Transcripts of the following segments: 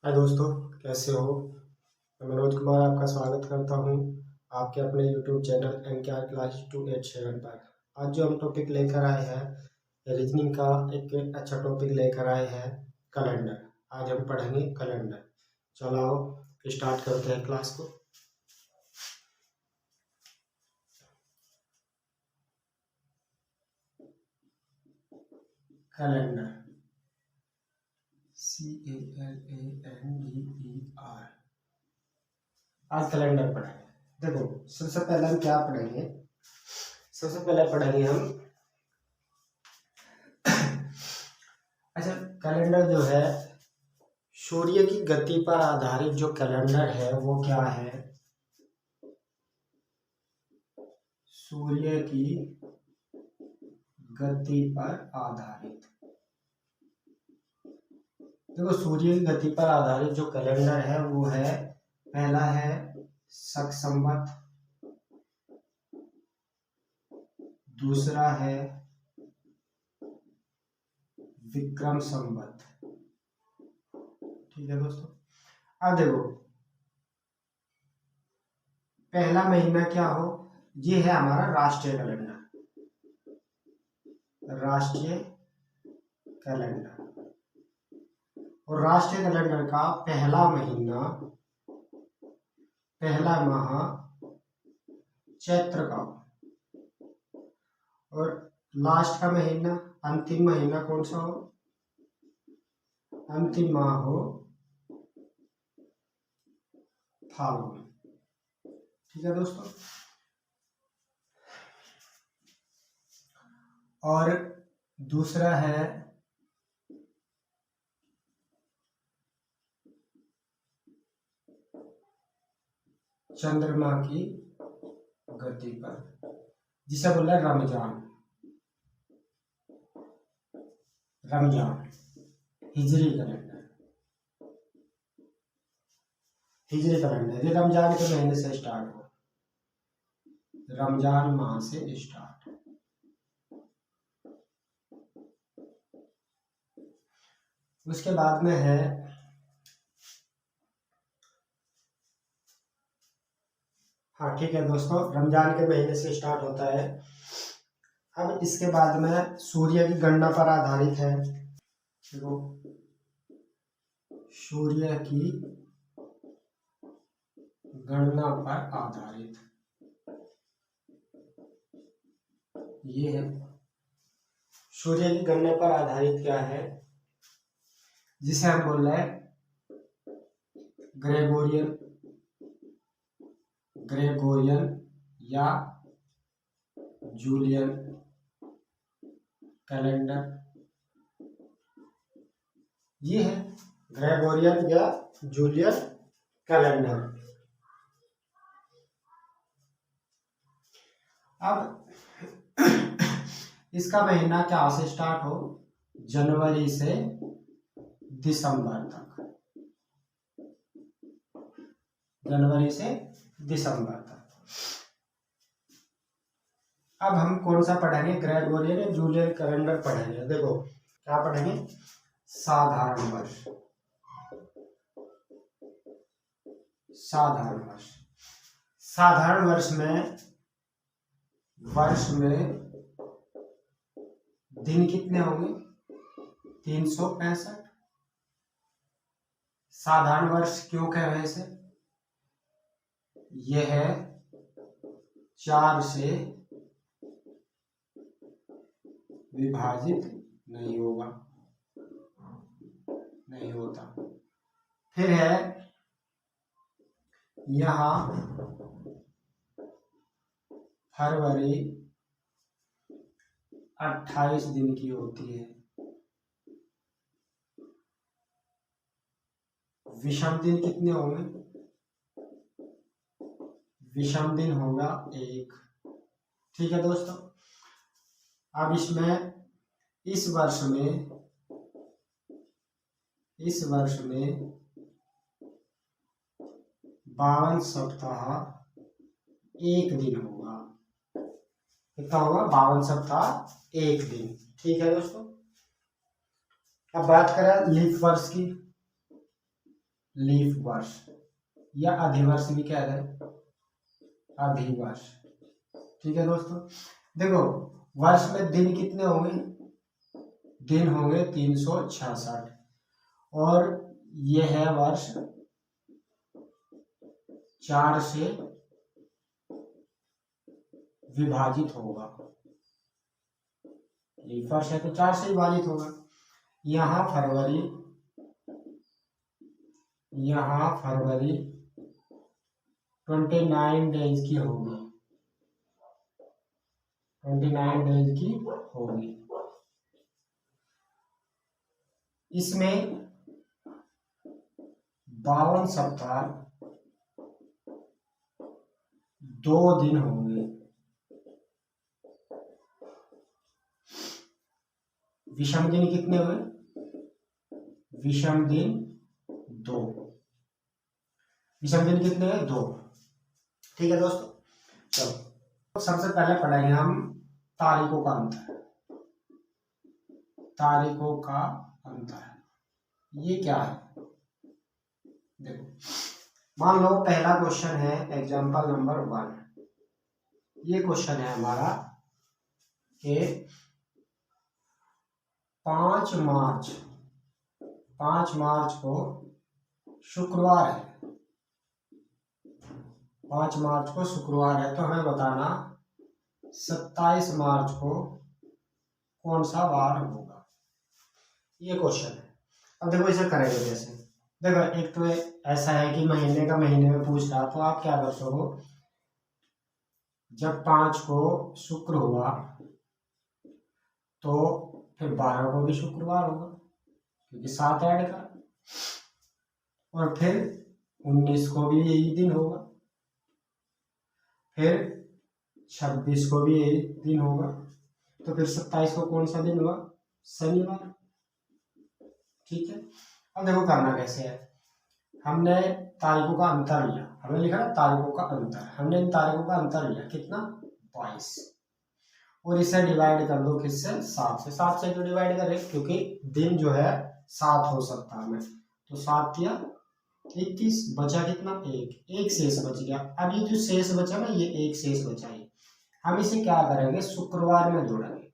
हाय दोस्तों, कैसे हो। मैं मनोज कुमार आपका स्वागत करता हूं आपके अपने यूट्यूब चैनल NKR क्लास 287 पर। आज जो हम टॉपिक लेकर आए हैं रीजनिंग का, एक अच्छा टॉपिक लेकर आए हैं कैलेंडर। आज हम पढ़ेंगे कैलेंडर। चलो आओ स्टार्ट करते हैं क्लास को। Calendar CALENDER। आज कैलेंडर पढ़ेंगे। देखो, सबसे पहले हम क्या पढ़ेंगे। सबसे पहले पढ़ेंगे हम अच्छा, कैलेंडर जो है सूर्य की गति पर आधारित जो कैलेंडर है वो क्या है। सूर्य की गति पर आधारित। देखो, सूर्य की गति पर आधारित जो कैलेंडर है वो है, पहला है शक संवत, दूसरा है विक्रम संवत। ठीक है दोस्तों। अब देखो, पहला महीना क्या हो, ये है हमारा राष्ट्रीय कैलेंडर। राष्ट्रीय कैलेंडर और राष्ट्रीय कैलेंडर का पहला महीना, पहला माह चैत्र का, और लास्ट का महीना, अंतिम महीना कौन सा हो, अंतिम माह हो फाल्गुन। ठीक है दोस्तों। और दूसरा है चंद्रमा की गति पर, जिसे बोला है रमजान। रमजान हिजरी कैलेंडर, हिजरी कैलेंडर ये रमजान के महीने से स्टार्ट हो, रमजान माह से स्टार्ट। उसके बाद में है हाँ ठीक है दोस्तों, रमजान के महीने से स्टार्ट होता है। अब इसके बाद में सूर्य की गणना पर आधारित है। देखो, सूर्य की गणना पर आधारित ये है। सूर्य की गणना पर आधारित क्या है, जिसे हम बोल रहे हैं ग्रेगोरियन, ग्रेगोरियन या जूलियन कैलेंडर। ये है ग्रेगोरियन या जूलियन कैलेंडर। अब इसका महीना क्या से स्टार्ट हो, जनवरी से दिसंबर तक, जनवरी से दिसंबर तक। अब हम कौन सा पढ़ेंगे, ग्रेगोरियन या जूलियन कैलेंडर पढ़ेंगे। देखो क्या पढ़ेंगे, साधारण वर्ष। साधारण वर्ष, साधारण वर्ष में दिन कितने होंगे, 365। साधारण वर्ष क्यों कह रहे इसे, यह है 4 से विभाजित नहीं होगा, नहीं होता। फिर है यहां फरवरी 28 दिन की होती है। विषम दिन कितने होंगे, विषम दिन होगा 1। ठीक है दोस्तों। अब इसमें इस वर्ष में 52 सप्ताह 1 दिन होगा। कितना होगा, 52 सप्ताह 1 दिन। ठीक है दोस्तों। अब बात करें लीप वर्ष की। लीफ वर्ष या अधिवर्ष भी कह रहे हैं, अधिवर्ष। ठीक है दोस्तों, देखो वर्ष में दिन कितने होंगे, दिन होंगे 366 और ये है वर्ष 4 से विभाजित होगा। लीफ वर्ष है तो 4 से विभाजित होगा। यहाँ फरवरी 29 डेज की होगी, 29 डेज की होगी। इसमें 52 सप्ताह 2 दिन होंगे। विषम दिन कितने हुए, विषम दिन 2, विषम दिन कितने हैं 2। ठीक है दोस्तों, चलो सबसे पहले पढ़ेंगे हम तारीखों का अंतर। तारीखों का अंतर ये क्या है, देखो मान लो पहला क्वेश्चन है एग्जांपल नंबर 1। ये क्वेश्चन है हमारा कि 5 मार्च को शुक्रवार है, 5 मार्च को शुक्रवार है, तो हमें बताना 27 मार्च को कौन सा वार होगा। ये क्वेश्चन है। अब देखो इसे करेंगे कैसे, देखो एक तो ऐसा है कि महीने में पूछ रहा, तो आप क्या कर सको, जब 5 को शुक्र हुआ तो फिर 12 को भी शुक्रवार होगा क्योंकि 7 ऐड का, और फिर 19 को भी यही दिन होगा, फिर 26 को भी यही दिन होगा, तो फिर 27 को कौन सा दिन हुआ, शनिवार। ठीक है, अब देखो करना कैसे है, हमने तारीखों का अंतर लिया, हमने लिखा ना तारीखों का अंतर, हमने इन तारीखों का अंतर लिया कितना 22, और इसे डिवाइड कर दो किससे, 7 से। 7 से तो डिवाइड करें क्योंकि दिन जो है 7 हो सकता है, तो 7 किया 21, बचा कितना 1 शेष बच गया। अब ये जो शेष बचा ना, ये 1 शेष बचा है, हम इसे क्या करेंगे, शुक्रवार में जोड़ेंगे।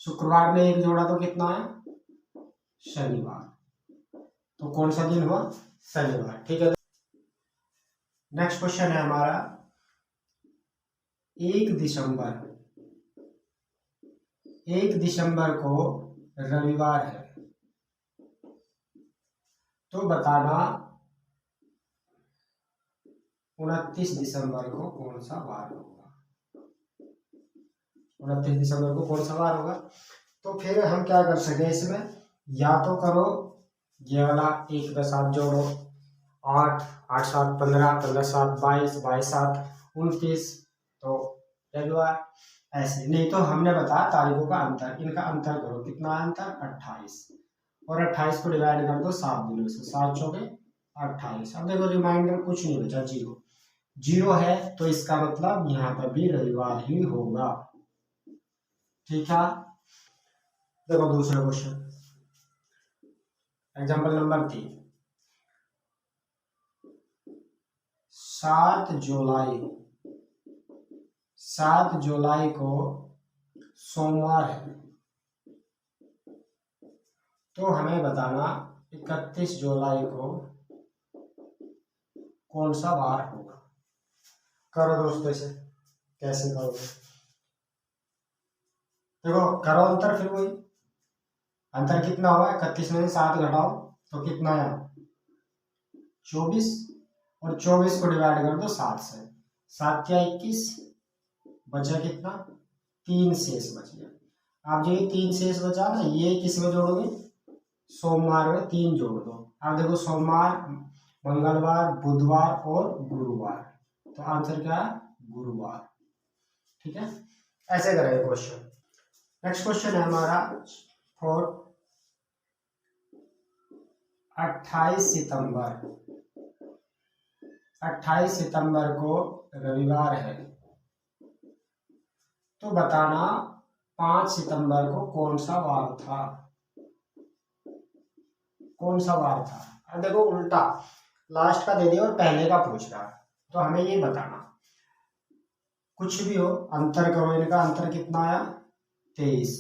शुक्रवार में 1 जोड़ा तो कितना है, शनिवार, तो कौन सा दिन हुआ, शनिवार। ठीक है, नेक्स्ट क्वेश्चन है हमारा 1 दिसंबर को रविवार है, तो बताना 29 दिसंबर को कौन सा वार होगा, 29 दिसंबर को कौन सा वार होगा। तो फिर हम क्या कर सके इसमें, या तो करो ये वाला 1 का 7 जोड़ो, 8 8 7 15 15 7 22 22 7 29, तो रविवार। ऐसे नहीं तो हमने बताया तारीखों का अंतर, इनका अंतर करो, कितना अंतर 28, और 28 को डिवाइड कर दो 7 दिनों से, 7 चौके 28। अब देखो रिमाइंडर कुछ नहीं बचा, 0 है, तो इसका मतलब यहाँ पर भी रविवार ही होगा। ठीक है, देखो दूसरा क्वेश्चन एग्जाम्पल नंबर 3, 7 जुलाई को सोमवार है, तो हमें बताना 31 जुलाई को कौन सा वार होगा। करो दोस्तों इसे कैसे करोगे, देखो करो अंतर, फिर वही अंतर कितना हुआ, 31 में 7 घटाओ तो कितना है 24, और 24 को डिवाइड कर दो 7 से, 7 क्या 21, बचा कितना 3 शेष बच गया। आप जो ये 3 शेष बचा ना, ये किस में जोड़ोगे, सोमवार में 3 जोड़ दो। आप देखो सोमवार, मंगलवार, बुधवार और गुरुवार, तो आंसर क्या है गुरुवार। ठीक है, ऐसे करेंगे क्वेश्चन। नेक्स्ट क्वेश्चन है हमारा 28 सितंबर को रविवार है, तो बताना 5 सितंबर को कौन सा वार था, कौन सा वार था। अब देखो उल्टा लास्ट का दे दिया और पहले का पूछ रहा है, तो हमें ये बताना, कुछ भी हो अंतर करो इनका, अंतर कितना आया 23।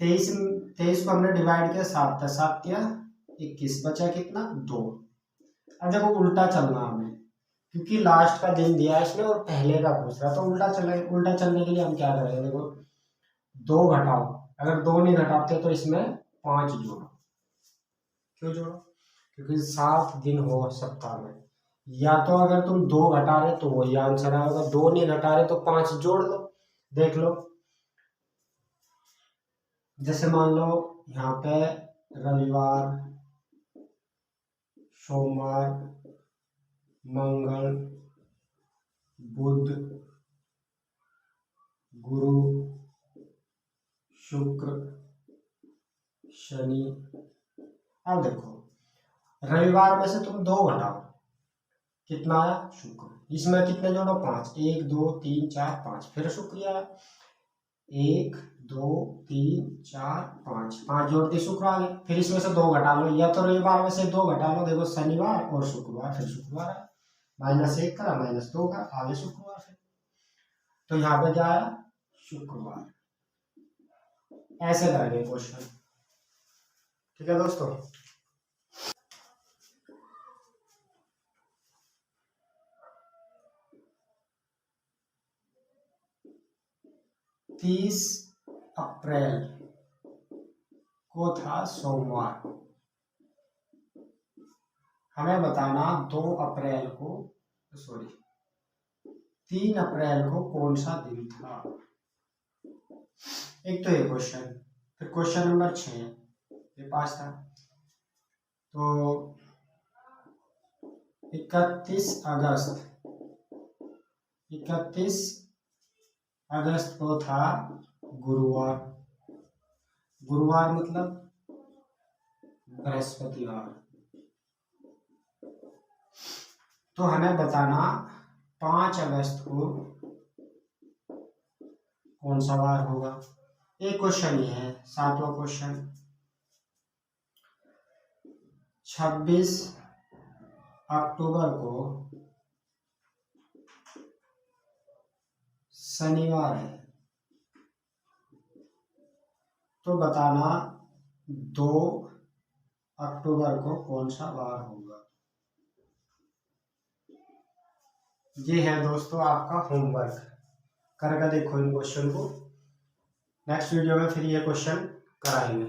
23 को हमने डिवाइड किया 7 7 किया 21, बचा कितना 2। अब देखो उल्टा चलना हमें, क्योंकि लास्ट का दिन दिया है इसने और पहले का पूछ रहा, तो उल्टा चले। उल्टा चलने के लिए हम क्या करेंगे, देखो 2 घटाओ, अगर 2 नहीं घटाते तो इसमें 5 जोड़ो। क्यों जोड़ो, क्योंकि 7 दिन हो सप्ताह में, या तो अगर तुम 2 घटा रहे तो वही आंसर आएगा, 2 नहीं घटा रहे तो 5 जोड़ लो। देख लो, जैसे मान लो यहाँ पे रविवार, सोमवार, मंगल, बुध, गुरु, शुक्र, शनि। अब देखो रविवार में से तुम 2 घटाओ, कितना आया शुक्र, इसमें कितने जोड़ो 5, 1 2 3 4 5, फिर शुक्र आया 1 2 3 4 5, 5 जोड़ते शुक्र आ गए। फिर इसमें से 2 घटा लो, या तो रविवार में से 2 घटा लो, देखो शनिवार और शुक्रवार, फिर शुक्रवार आया, -1 करा -2 का, आगे शुक्रवार। फिर तो यहाँ पे क्या आया शुक्रवार। ऐसे करेंगे क्वेश्चन, ठीक है दोस्तों। तीस अप्रैल को था सोमवार, हमें बताना 2 अप्रैल को, सॉरी 3 अप्रैल को कौन सा दिन था। एक तो ये क्वेश्चन, फिर क्वेश्चन नंबर 6, ये 5 था, तो 31 अगस्त को था गुरुवार। गुरुवार मतलब बृहस्पतिवार। तो हमें बताना 5 अगस्त को कौन सा वार होगा। एक क्वेश्चन ये है, 7वां क्वेश्चन, 26 अक्टूबर को शनिवार है, तो बताना 2 अक्टूबर को कौन सा वार होगा। ये है दोस्तों आपका होमवर्क, करके देखो इन क्वेश्चन को। नेक्स्ट वीडियो में फिर ये क्वेश्चन कराएंगे।